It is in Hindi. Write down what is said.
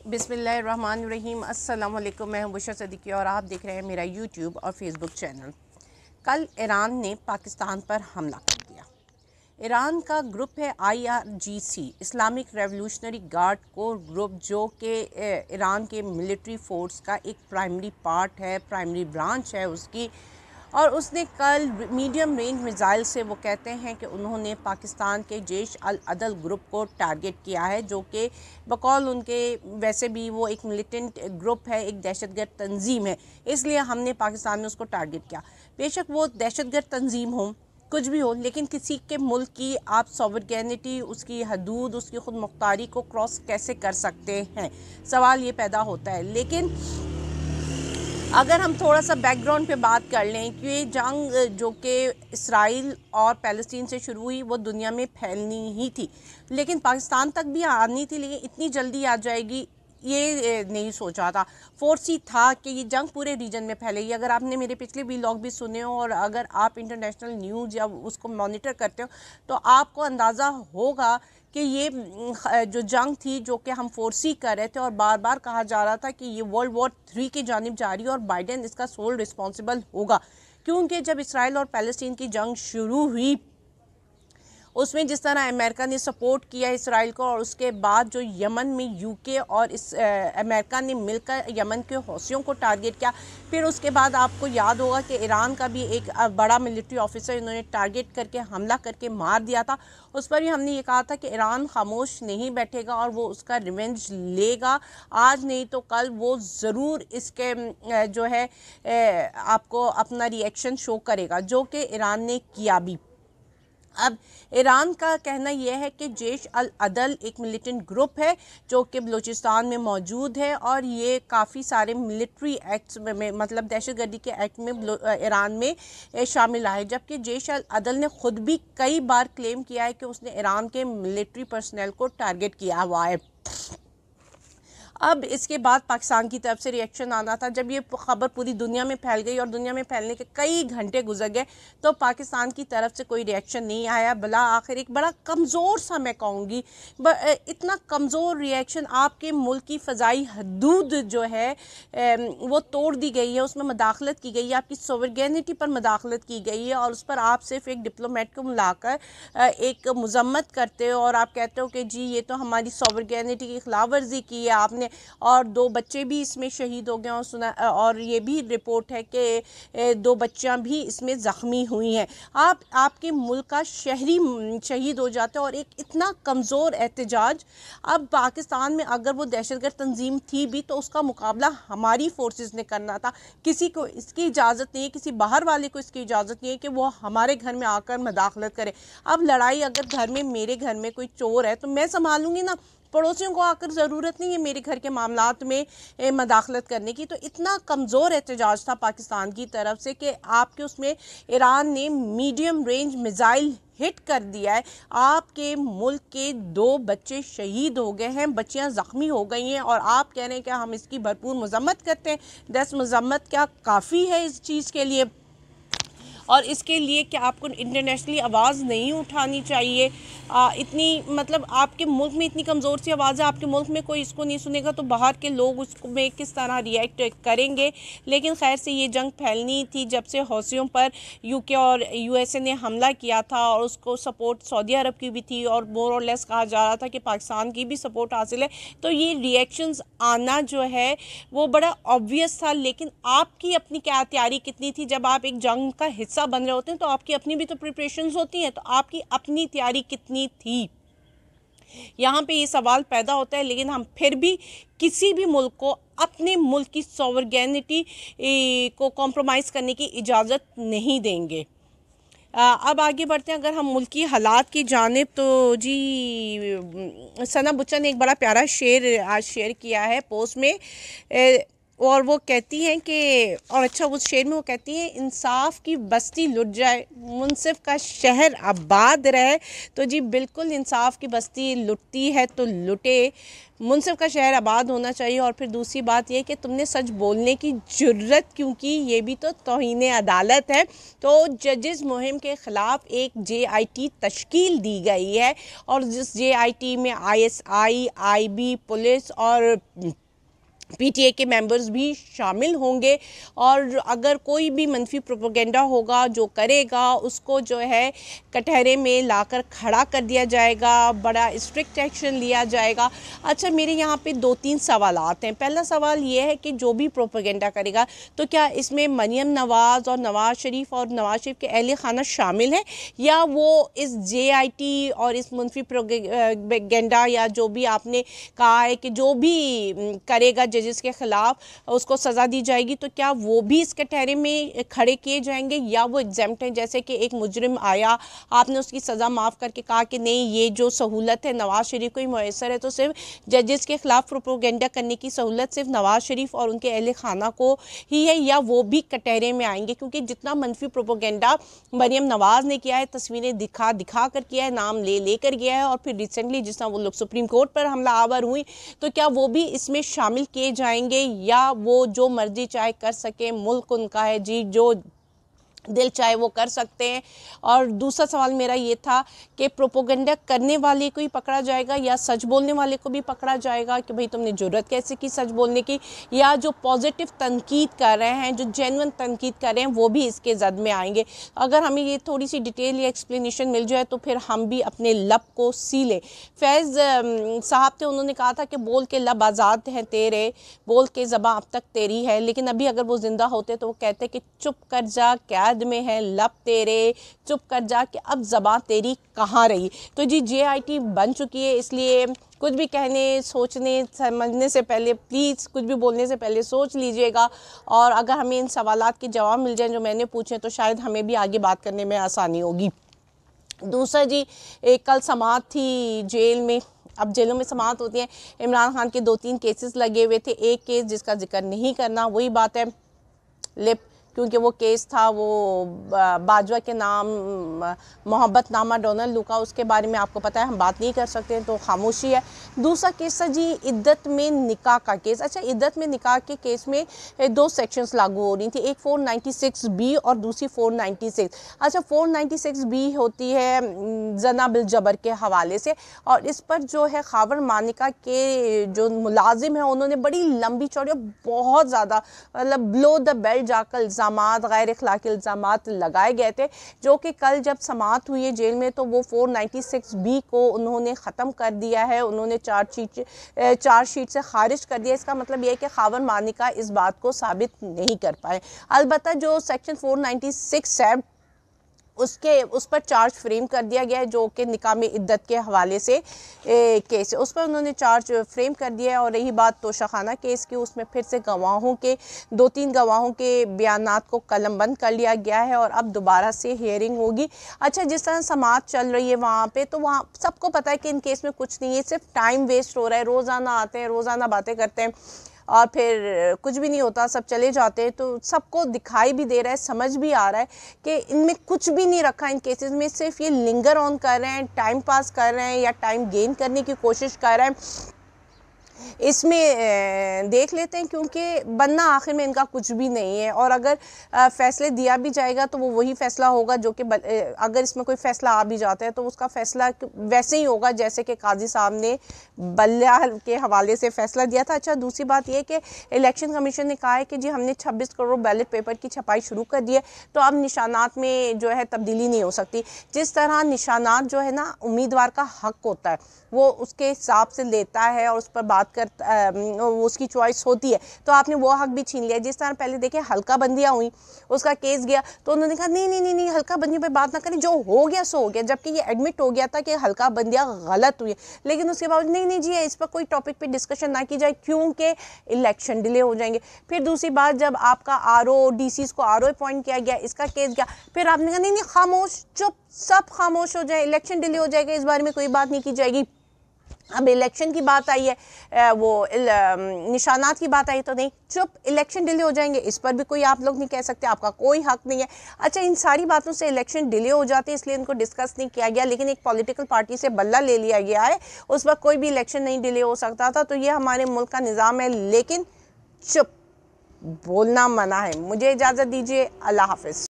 बिस्मिल्लाहिर्रहमानिर्रहीम। अस्सलाम वालेकुम। मैं हूं बुशरा सदीकी और आप देख रहे हैं मेरा यूट्यूब और फेसबुक चैनल। कल ईरान ने पाकिस्तान पर हमला कर दिया। ईरान का ग्रुप है IRGC, Islamic revolutionary guard core group, जो कि ईरान के मिलिट्री फोर्स का एक प्राइमरी पार्ट है, प्राइमरी ब्रांच है उसकी। और उसने कल मीडियम रेंज मिसाइल से, वो कहते हैं कि उन्होंने पाकिस्तान के जैश अल अदल ग्रुप को टारगेट किया है, जो कि बकौल उनके वैसे भी वो एक मिलिटेंट ग्रुप है, एक दहशतगर्द तंजीम है, इसलिए हमने पाकिस्तान में उसको टारगेट किया। बेशक वो दहशतगर्द तंजीम हो, कुछ भी हो, लेकिन किसी के मुल्क की आप सॉवरेनिटी, उसकी हदूद, उसकी खुद मुख्तारी को क्रॉस कैसे कर सकते हैं, सवाल ये पैदा होता है। लेकिन अगर हम थोड़ा सा बैकग्राउंड पे बात कर लें कि ये जंग जो कि इसराइल और फ़लस्तीन से शुरू हुई, वो दुनिया में फैलनी ही थी, लेकिन पाकिस्तान तक भी आनी थी, लेकिन इतनी जल्दी आ जाएगी ये नहीं सोचा था। फोर्स ही था कि ये जंग पूरे रीजन में फैलेगी। अगर आपने मेरे पिछले व्लॉग भी सुने हो और अगर आप इंटरनेशनल न्यूज़ या उसको मॉनिटर करते हो तो आपको अंदाज़ा होगा कि ये जो जंग थी, जो कि हम फोर्सी कर रहे थे और बार बार कहा जा रहा था कि ये वर्ल्ड वॉर 3 की जानिब जा रही है और बाइडेन इसका सोल रिस्पॉन्सिबल होगा। क्योंकि जब इसराइल और फ़लस्तीन की जंग शुरू हुई, उसमें जिस तरह अमेरिका ने सपोर्ट किया इसराइल को, और उसके बाद जो यमन में UK और इस अमेरिका ने मिलकर यमन के हौसियों को टारगेट किया। फिर उसके बाद आपको याद होगा कि ईरान का भी एक बड़ा मिलिट्री ऑफिसर इन्होंने टारगेट करके हमला करके मार दिया था। उस पर भी हमने ये कहा था कि ईरान खामोश नहीं बैठेगा और वो उसका रिवेंज लेगा। आज नहीं तो कल वो ज़रूर इसके जो है आपको अपना रिएक्शन शो करेगा, जो कि ईरान ने किया भी। अब ईरान का कहना यह है कि जैश अल अदल एक मिलिटेंट ग्रुप है जो कि बलूचिस्तान में मौजूद है और ये काफ़ी सारे मिलिट्री एक्ट्स में मतलब दहशतगर्दी के एक्ट में ईरान में शामिल है। जबकि जैश अल अदल ने ख़ुद भी कई बार क्लेम किया है कि उसने ईरान के मिलिट्री पर्सनल को टारगेट किया हुआ है। अब इसके बाद पाकिस्तान की तरफ से रिएक्शन आना था। जब ये ख़बर पूरी दुनिया में फैल गई और दुनिया में फैलने के कई घंटे गुजर गए तो पाकिस्तान की तरफ से कोई रिएक्शन नहीं आया। भला आखिर एक बड़ा कमज़ोर सा, मैं कहूँगी इतना कमज़ोर रिएक्शन, आपके मुल्क की फ़ज़ाई हदूद जो है वो तोड़ दी गई है, उसमें मदाखलत की गई है, आपकी सॉवरेनिटी पर मदाखलत की गई है और उस पर आप सिर्फ एक डिप्लोमेट को बुलाकर एक मजम्मत करते हो और आप कहते हो कि जी ये तो हमारी सॉवरेनिटी की खिलाफ वर्जी की है आपने, और 2 बच्चे भी इसमें शहीद हो गए और सुना, और ये भी रिपोर्ट है कि 2 बच्चियां भी इसमें ज़ख्मी हुई हैं। आपके मुल्क का शहरी शहीद हो जाते हैं और एक इतना कमज़ोर एहतजाज। अब पाकिस्तान में अगर वो दहशतगर्द तंजीम थी भी तो उसका मुकाबला हमारी फोर्सेस ने करना था। किसी को इसकी इजाज़त नहीं है, किसी बाहर वाले को इसकी इजाज़त नहीं है कि वो हमारे घर में आकर मदाखलत करे। अब लड़ाई अगर घर में, मेरे घर में कोई चोर है तो मैं संभालूंगी ना, पड़ोसियों को आकर ज़रूरत नहीं है मेरे घर के मामलात में मदाखलत करने की। तो इतना कमज़ोर एहतजाज था पाकिस्तान की तरफ से कि आपके उसमें ईरान ने मीडियम रेंज मिसाइल हिट कर दिया है। आपके मुल्क के 2 बच्चे शहीद हो गए हैं, बच्चियां ज़ख्मी हो गई हैं और आप कह रहे हैं कि हम इसकी भरपूर मजम्मत करते हैं। 10 मजम्मत क्या काफ़ी है इस चीज़ के लिए? और इसके लिए कि आपको इंटरनेशनली आवाज़ नहीं उठानी चाहिए? इतनी मतलब आपके मुल्क में इतनी कमज़ोर सी आवाज़ है, आपके मुल्क में कोई इसको नहीं सुनेगा तो बाहर के लोग उसको में किस तरह रिएक्ट करेंगे? लेकिन खैर से ये जंग फैलनी थी जब से हौसियों पर UK और USA ने हमला किया था और उसको सपोर्ट सऊदी अरब की भी थी और मोर और लेस कहा जा रहा था कि पाकिस्तान की भी सपोर्ट हासिल है। तो ये रिएक्शंस आना जो है वो बड़ा ऑब्वियस था। लेकिन आपकी अपनी क्या तैयारी कितनी थी? जब आप एक जंग का हिस्सा बन रहे होते हैं तो आपकी अपनी भी तो प्रिपरेशंस होती हैं, तो आपकी अपनी तैयारी कितनी थी, यहाँ पे ये सवाल पैदा होता है। लेकिन हम फिर भी किसी भी मुल्क को अपने मुल्क की सॉवरेनिटी को कॉम्प्रोमाइज़ करने की इजाज़त नहीं देंगे। अब आगे बढ़ते हैं अगर हम मुल्की हालात की जानिब, तो जी सना बुच्चा ने एक बड़ा प्यारा शेर आज शेयर किया है पोस्ट में। और वो कहती हैं कि, और अच्छा उस शेर में वो कहती हैं, इंसाफ की बस्ती लुट जाए मुनसिफ का शहर आबाद रहे। तो जी बिल्कुल, इंसाफ की बस्ती लुटती है तो लुटे, मुनसिफ का शहर आबाद होना चाहिए। और फिर दूसरी बात ये कि तुमने सच बोलने की जुर्रत क्यों की, ये भी तो तौहीन अदालत है। तो जजेस मुहिम के ख़िलाफ़ एक JIT तश्कील दी गई है और जिस JIT में ISI, IB, पुलिस और PTA के मेंबर्स भी शामिल होंगे। और अगर कोई भी मनफी प्रोपेगेंडा होगा जो करेगा उसको जो है कटहरे में लाकर खड़ा कर दिया जाएगा, बड़ा स्ट्रिक्ट एक्शन लिया जाएगा। अच्छा, मेरे यहाँ पे 2-3 सवालात हैं। पहला सवाल ये है कि जो भी प्रोपेगेंडा करेगा तो क्या इसमें मरियम नवाज़ और नवाज़ शरीफ और नवाज़ शरीफ के अहले खाना शामिल हैं, या वो इस JIT और इस मनफी प्रोपेगेंडा या जो भी आपने कहा है कि जो भी करेगा जजेस के ख़िलाफ़ उसको सज़ा दी जाएगी, तो क्या वो भी इस कटहरे में खड़े किए जाएंगे या वो एग्जेम्प्ट हैं? जैसे कि एक मुजरिम आया, आपने उसकी सज़ा माफ़ करके कहा कि नहीं, ये जो सहूलत है नवाज़ शरीफ को ही मैसर है, तो सिर्फ जजेस के ख़िलाफ़ प्रोपेगेंडा करने की सहूलत सिर्फ नवाज़ शरीफ और उनके अहले खाना को ही है, या वो भी कटहरे में आएंगे? क्योंकि जितना मनफी प्रोपेगेंडा मरियम नवाज़ ने किया है, तस्वीरें दिखा दिखा कर किया है, नाम ले लेकर किया है, और फिर रिसेंटली जिस तरह वो लोग सुप्रीम कोर्ट पर हमला आवर हुई, तो क्या वो भी इसमें शामिल किए जाएंगे, या वो जो मर्जी चाहे कर सके, मुल्क उनका है जी, जो दिल चाहे वो कर सकते हैं? और दूसरा सवाल मेरा ये था कि प्रोपोगंडा करने वाले को ही पकड़ा जाएगा या सच बोलने वाले को भी पकड़ा जाएगा कि भाई तुमने जुर्रत कैसे की सच बोलने की, या जो पॉजिटिव तनकीद कर रहे हैं, जो जेन्युइन तनकीद कर रहे हैं, वो भी इसके जद में आएंगे? अगर हमें ये थोड़ी सी डिटेल या एक्सप्लेनेशन मिल जाए तो फिर हम भी अपने लब को सी लें। फैज़ साहब थे, उन्होंने कहा था कि बोल के लब आज़ाद हैं तेरे, बोल के ज़बां अब तक तेरी है, लेकिन अभी अगर वो ज़िंदा होते तो वो कहते कि चुप कर जा, कैद में है लब तेरे, चुप कर जा कि अब ज़बां तेरी कहाँ रही। तो जी JIT बन चुकी है, इसलिए कुछ भी कहने, सोचने, समझने से पहले प्लीज़, कुछ भी बोलने से पहले सोच लीजिएगा। और अगर हमें इन सवालात के जवाब मिल जाएं जो मैंने पूछे तो शायद हमें भी आगे बात करने में आसानी होगी। दूसरा जी, एक कल समाअत थी जेल में। अब जेलों में समाअत होती है, इमरान खान के 2-3 केसेस लगे हुए थे। एक केस जिसका जिक्र नहीं करना, वही बात है लिप, क्योंकि वो केस था वो बाजवा के नाम मोहब्बतनामा डोनाल्ड लुका, उसके बारे में आपको पता है हम बात नहीं कर सकते, तो खामोशी है। दूसरा केस था जी इद्दत में निकाह का केस। अच्छा, इद्दत में निकाह के केस में 2 सेक्शंस लागू हो रही थी, एक 496B और दूसरी 496। अच्छा, 496B होती है जना बिल जबर के हवाले से, और इस पर जो है खावर मानिका के जो मुलाजिम हैं उन्होंने बड़ी लंबी चौड़ी बहुत ज़्यादा मतलब ब्लो द बेल्ट जाकर इल्ज़ामात, गैर इखलाकी इल्ज़ामात लगाए गए थे, जो कि कल जब समाअत हुई है जेल में तो वो 496B को उन्होंने ख़त्म कर दिया है, उन्होंने चार्जशीट से खारिज कर दिया। इसका मतलब ये है कि खावर मानिका इस बात को साबित नहीं कर पाए। अलबत्ता जो सेक्शन 496 है उस पर चार्ज फ्रेम कर दिया गया है, जो कि निकाह में इद्दत के हवाले से केस है, उस पर उन्होंने चार्ज फ्रेम कर दिया है। और रही बात तोशाखाना केस की, उसमें फिर से गवाहों के 2-3 गवाहों के बयानात को कलमबंद कर लिया गया है और अब दोबारा से हियरिंग होगी। अच्छा, जिस तरह समाअत चल रही है वहाँ पे, तो वहाँ सबको पता है कि इन केस में कुछ नहीं है, सिर्फ टाइम वेस्ट हो रहा है। रोज़ाना आते हैं, रोज़ाना बातें करते हैं और फिर कुछ भी नहीं होता, सब चले जाते हैं। तो सबको दिखाई भी दे रहा है, समझ भी आ रहा है कि इनमें कुछ भी नहीं रखा। इन केसेस में सिर्फ ये लिंगर ऑन कर रहे हैं, टाइम पास कर रहे हैं या टाइम गेन करने की कोशिश कर रहे हैं। इसमें देख लेते हैं, क्योंकि बनना आखिर में इनका कुछ भी नहीं है। और अगर फ़ैसले दिया भी जाएगा तो वो वही फ़ैसला होगा जो कि अगर इसमें कोई फ़ैसला आ भी जाता है तो उसका फ़ैसला वैसे ही होगा जैसे कि काजी साहब ने बल्ला के हवाले से फ़ैसला दिया था। अच्छा, दूसरी बात यह कि इलेक्शन कमीशन ने कहा है कि जी हमने 26 करोड़ बैलेट पेपर की छपाई शुरू कर दी है, तो अब निशानात में जो है तब्दीली नहीं हो सकती। जिस तरह निशानात जो है ना उम्मीदवार का हक होता है, वो उसके हिसाब से लेता है और उस पर बात उसकी चॉइस होती है, तो आपने वो हक भी छीन लिया। जिस तरह पहले देखे हल्का बंदियाँ हुई, उसका केस गया तो उन्होंने कहा नहीं नहीं नहीं नहीं हल्का बंदी पे बात ना करें, जो हो गया सो हो गया, जबकि ये एडमिट हो गया था कि हल्का बंदियाँ गलत हुई, लेकिन उसके बाद नहीं नहीं जी इस पर कोई टॉपिक पे डिस्कशन ना की जाए क्योंकि इलेक्शन डिले हो जाएंगे। फिर दूसरी बात, जब आपका RO DCs को RO अपॉइंट किया गया, इसका केस गया, फिर आपने कहा नहीं नहीं खामोश, चुप, सब खामोश हो जाए, इलेक्शन डिले हो जाएगा, इस बारे में कोई बात नहीं की जाएगी। अब इलेक्शन की बात आई है, निशानात की बात आई तो नहीं, चुप, इलेक्शन डिले हो जाएंगे, इस पर भी कोई आप लोग नहीं कह सकते, आपका कोई हक नहीं है। अच्छा, इन सारी बातों से इलेक्शन डिले हो जाते इसलिए इनको डिस्कस नहीं किया गया, लेकिन एक पॉलिटिकल पार्टी से बल्ला ले लिया गया है, उस वक्त कोई भी इलेक्शन नहीं डिले हो सकता था। तो ये हमारे मुल्क का निज़ाम है, लेकिन चुप, बोलना मना है। मुझे इजाज़त दीजिए, अल्लाह हाफिज़।